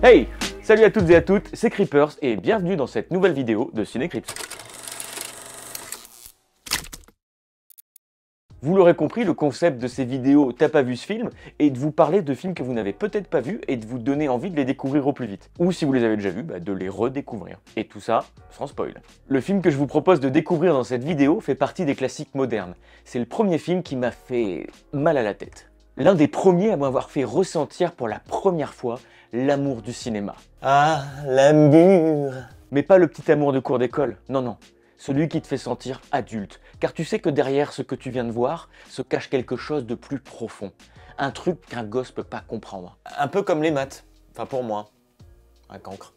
Hey! Salut à toutes et à toutes, c'est Creepers et bienvenue dans cette nouvelle vidéo de Cinécrips. Vous l'aurez compris, le concept de ces vidéos T'as pas vu ce film est de vous parler de films que vous n'avez peut-être pas vus et de vous donner envie de les découvrir au plus vite. Ou si vous les avez déjà vus, de les redécouvrir. Et tout ça sans spoil. Le film que je vous propose de découvrir dans cette vidéo fait partie des classiques modernes. C'est le premier film qui m'a fait mal à la tête. L'un des premiers à m'avoir fait ressentir pour la première fois l'amour du cinéma. Ah, l'amour. Mais pas le petit amour de cours d'école, non non. Celui qui te fait sentir adulte, car tu sais que derrière ce que tu viens de voir se cache quelque chose de plus profond. Un truc qu'un gosse peut pas comprendre. Un peu comme les maths. Enfin pour moi. Un cancre.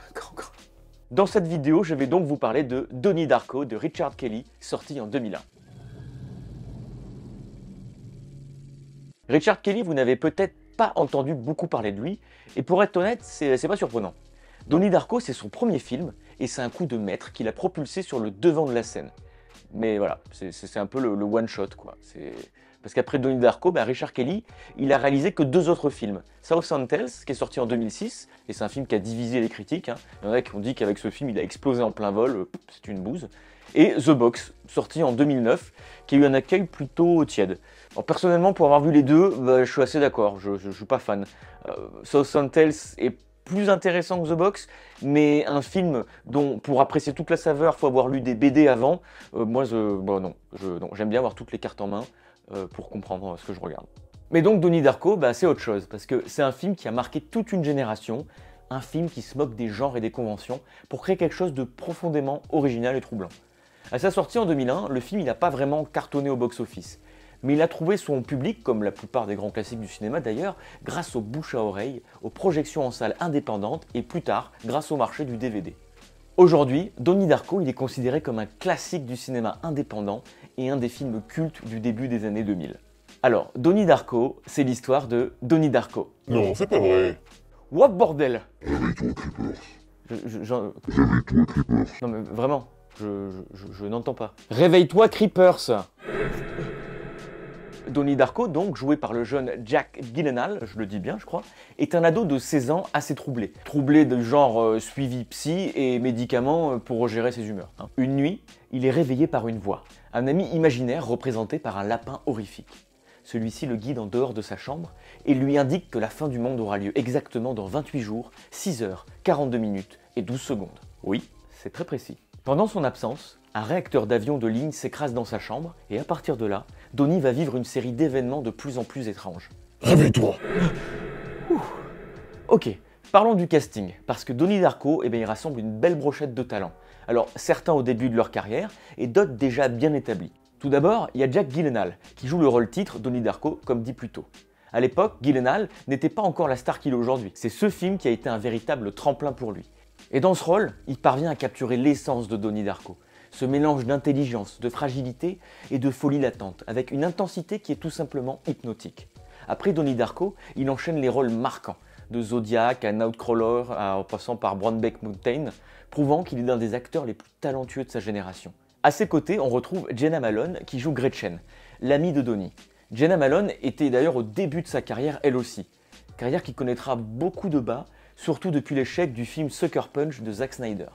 Un cancre. Dans cette vidéo, je vais donc vous parler de Donnie Darko de Richard Kelly, sorti en 2001. Richard Kelly, vous n'avez peut-être pas entendu beaucoup parler de lui, et pour être honnête, c'est pas surprenant. Donnie Darko, c'est son premier film, et c'est un coup de maître qui l'a propulsé sur le devant de la scène. Mais voilà, c'est un peu le one-shot, quoi. Parce qu'après Donnie Darko, Richard Kelly, il a réalisé que 2 autres films. South and Tales, qui est sorti en 2006, et c'est un film qui a divisé les critiques. Il y en a qui ont dit qu'avec ce film, il a explosé en plein vol, c'est une bouse. Et The Box, sorti en 2009, qui a eu un accueil plutôt tiède. Alors, personnellement, pour avoir vu les deux, je suis assez d'accord, je ne suis pas fan. South and Tales est plus intéressant que The Box, mais un film dont, pour apprécier toute la saveur, il faut avoir lu des BD avant. Moi, non, j'aime bien avoir toutes les cartes en main pour comprendre ce que je regarde. Mais donc, Donnie Darko, c'est autre chose, parce que c'est un film qui a marqué toute une génération, un film qui se moque des genres et des conventions pour créer quelque chose de profondément original et troublant. À sa sortie en 2001, le film n'a pas vraiment cartonné au box-office. Mais il a trouvé son public, comme la plupart des grands classiques du cinéma d'ailleurs, grâce aux bouche à oreille, aux projections en salle indépendantes et plus tard, grâce au marché du DVD. Aujourd'hui, Donnie Darko il est considéré comme un classique du cinéma indépendant et un des films cultes du début des années 2000. Alors, Donnie Darko, c'est l'histoire de Donnie Darko. Non, c'est pas vrai. What bordel! Réveille-toi, Creepers. Réveille-toi, Creepers. Non mais vraiment, je n'entends pas. Réveille-toi, Creepers! Donnie Darko, donc joué par le jeune Jack Gyllenhaal, je le dis bien je crois, est un ado de 16 ans assez troublé. Troublé de genre suivi psy et médicaments pour gérer ses humeurs. Une nuit, il est réveillé par une voix, un ami imaginaire représenté par un lapin horrifique. Celui-ci le guide en dehors de sa chambre et lui indique que la fin du monde aura lieu exactement dans 28 jours, 6 heures, 42 minutes et 12 secondes. Oui, c'est très précis. Pendant son absence, un réacteur d'avion de ligne s'écrase dans sa chambre et à partir de là, Donnie va vivre une série d'événements de plus en plus étranges. Réveille-toi. Ok, parlons du casting, parce que Donnie Darko, il rassemble une belle brochette de talents. Alors, certains au début de leur carrière et d'autres déjà bien établis. Tout d'abord, il y a Jack Gyllenhaal, qui joue le rôle titre Donnie Darko, comme dit plus tôt. À l'époque, Gyllenhaal n'était pas encore la star qu'il est aujourd'hui. C'est ce film qui a été un véritable tremplin pour lui. Et dans ce rôle, il parvient à capturer l'essence de Donnie Darko. Ce mélange d'intelligence, de fragilité et de folie latente, avec une intensité qui est tout simplement hypnotique. Après Donnie Darko, il enchaîne les rôles marquants, de Zodiac à Nightcrawler, en passant par Brokeback Mountain, prouvant qu'il est l'un des acteurs les plus talentueux de sa génération. À ses côtés, on retrouve Jena Malone qui joue Gretchen, l'amie de Donnie. Jena Malone était d'ailleurs au début de sa carrière elle aussi, carrière qui connaîtra beaucoup de bas, surtout depuis l'échec du film Sucker Punch de Zack Snyder.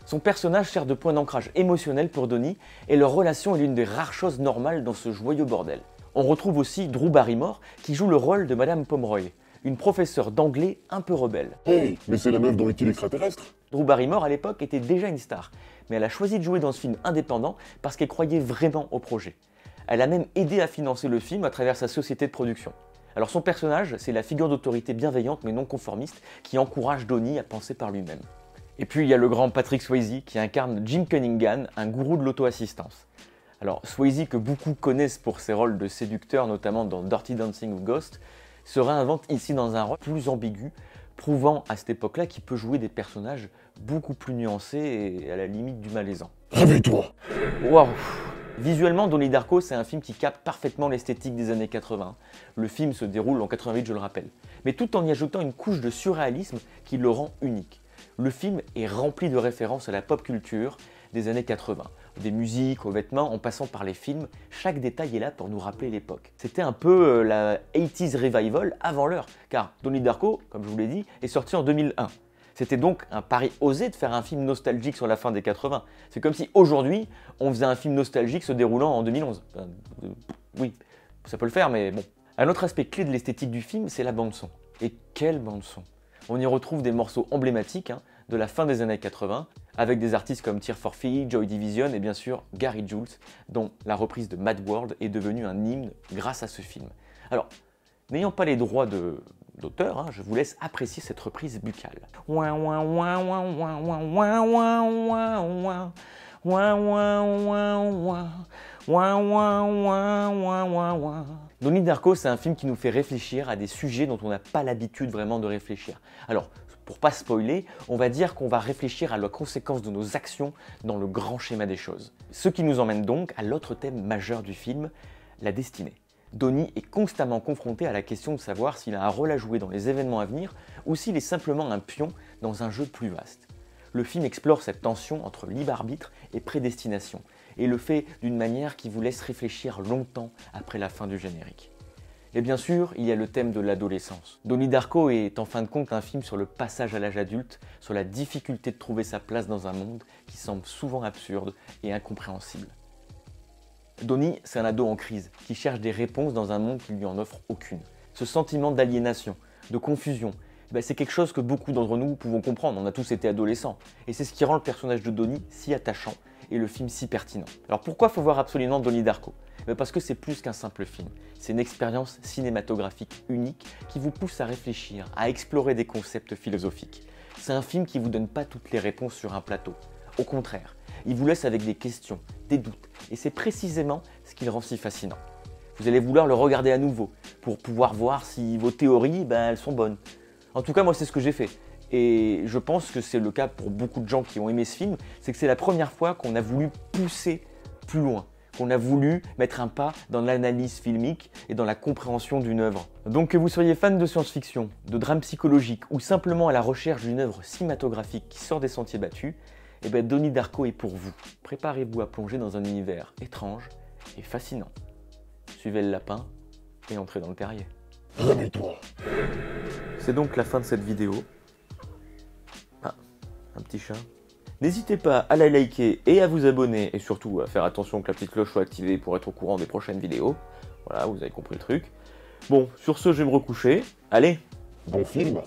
Son personnage sert de point d'ancrage émotionnel pour Donnie et leur relation est l'une des rares choses normales dans ce joyeux bordel. On retrouve aussi Drew Barrymore qui joue le rôle de Madame Pomeroy, une professeure d'anglais un peu rebelle. Hey, mais c'est la meuf dans E.T. l'extraterrestre. Drew Barrymore à l'époque était déjà une star, mais elle a choisi de jouer dans ce film indépendant parce qu'elle croyait vraiment au projet. Elle a même aidé à financer le film à travers sa société de production. Alors son personnage, c'est la figure d'autorité bienveillante mais non conformiste qui encourage Donnie à penser par lui-même. Et puis il y a le grand Patrick Swayze qui incarne Jim Cunningham, un gourou de l'auto-assistance. Alors Swayze, que beaucoup connaissent pour ses rôles de séducteur, notamment dans Dirty Dancing with Ghost, se réinvente ici dans un rôle plus ambigu, prouvant à cette époque-là qu'il peut jouer des personnages beaucoup plus nuancés et à la limite du malaisant. Réveille-toi. Waouh! Visuellement, Donnie Darko, c'est un film qui capte parfaitement l'esthétique des années 80. Le film se déroule en 88, je le rappelle. Mais tout en y ajoutant une couche de surréalisme qui le rend unique. Le film est rempli de références à la pop culture des années 80. des musiques, aux vêtements, en passant par les films, chaque détail est là pour nous rappeler l'époque. C'était un peu la 80s revival avant l'heure, car Donnie Darko, comme je vous l'ai dit, est sorti en 2001. C'était donc un pari osé de faire un film nostalgique sur la fin des 80. C'est comme si aujourd'hui, on faisait un film nostalgique se déroulant en 2011. Oui, ça peut le faire, mais bon. Un autre aspect clé de l'esthétique du film, c'est la bande-son. Et quelle bande-son! On y retrouve des morceaux emblématiques de la fin des années 80, avec des artistes comme Tears for Fears, Joy Division et bien sûr Gary Jules, dont la reprise de Mad World est devenue un hymne grâce à ce film. Alors, n'ayant pas les droits d'auteur, je vous laisse apprécier cette reprise buccale. Donnie Darko, c'est un film qui nous fait réfléchir à des sujets dont on n'a pas l'habitude vraiment de réfléchir. Alors, pour pas spoiler, on va dire qu'on va réfléchir à la conséquence de nos actions dans le grand schéma des choses. Ce qui nous emmène donc à l'autre thème majeur du film, la destinée. Donnie est constamment confronté à la question de savoir s'il a un rôle à jouer dans les événements à venir ou s'il est simplement un pion dans un jeu plus vaste. Le film explore cette tension entre libre arbitre et prédestination, et le fait d'une manière qui vous laisse réfléchir longtemps après la fin du générique. Et bien sûr, il y a le thème de l'adolescence. Donnie Darko est en fin de compte un film sur le passage à l'âge adulte, sur la difficulté de trouver sa place dans un monde qui semble souvent absurde et incompréhensible. Donnie, c'est un ado en crise, qui cherche des réponses dans un monde qui lui en offre aucune. Ce sentiment d'aliénation, de confusion, c'est quelque chose que beaucoup d'entre nous pouvons comprendre, on a tous été adolescents. Et c'est ce qui rend le personnage de Donnie si attachant et le film si pertinent. Alors pourquoi faut voir absolument Donnie Darko? Parce que c'est plus qu'un simple film. C'est une expérience cinématographique unique qui vous pousse à réfléchir, à explorer des concepts philosophiques. C'est un film qui ne vous donne pas toutes les réponses sur un plateau. Au contraire, il vous laisse avec des questions, des doutes. Et c'est précisément ce qui le rend si fascinant. Vous allez vouloir le regarder à nouveau pour pouvoir voir si vos théories, elles sont bonnes. En tout cas, moi, c'est ce que j'ai fait. Et je pense que c'est le cas pour beaucoup de gens qui ont aimé ce film, c'est que c'est la première fois qu'on a voulu pousser plus loin, qu'on a voulu mettre un pas dans l'analyse filmique et dans la compréhension d'une œuvre. Donc que vous soyez fan de science-fiction, de drame psychologique ou simplement à la recherche d'une œuvre cinématographique qui sort des sentiers battus, Donnie Darko est pour vous. Préparez-vous à plonger dans un univers étrange et fascinant. Suivez le lapin et entrez dans le terrier. Réveille-toi. C'est donc la fin de cette vidéo. Ah, un petit chat. N'hésitez pas à la liker et à vous abonner et surtout à faire attention que la petite cloche soit activée pour être au courant des prochaines vidéos. Voilà, vous avez compris le truc. Bon, sur ce, je vais me recoucher. Allez! Bon film.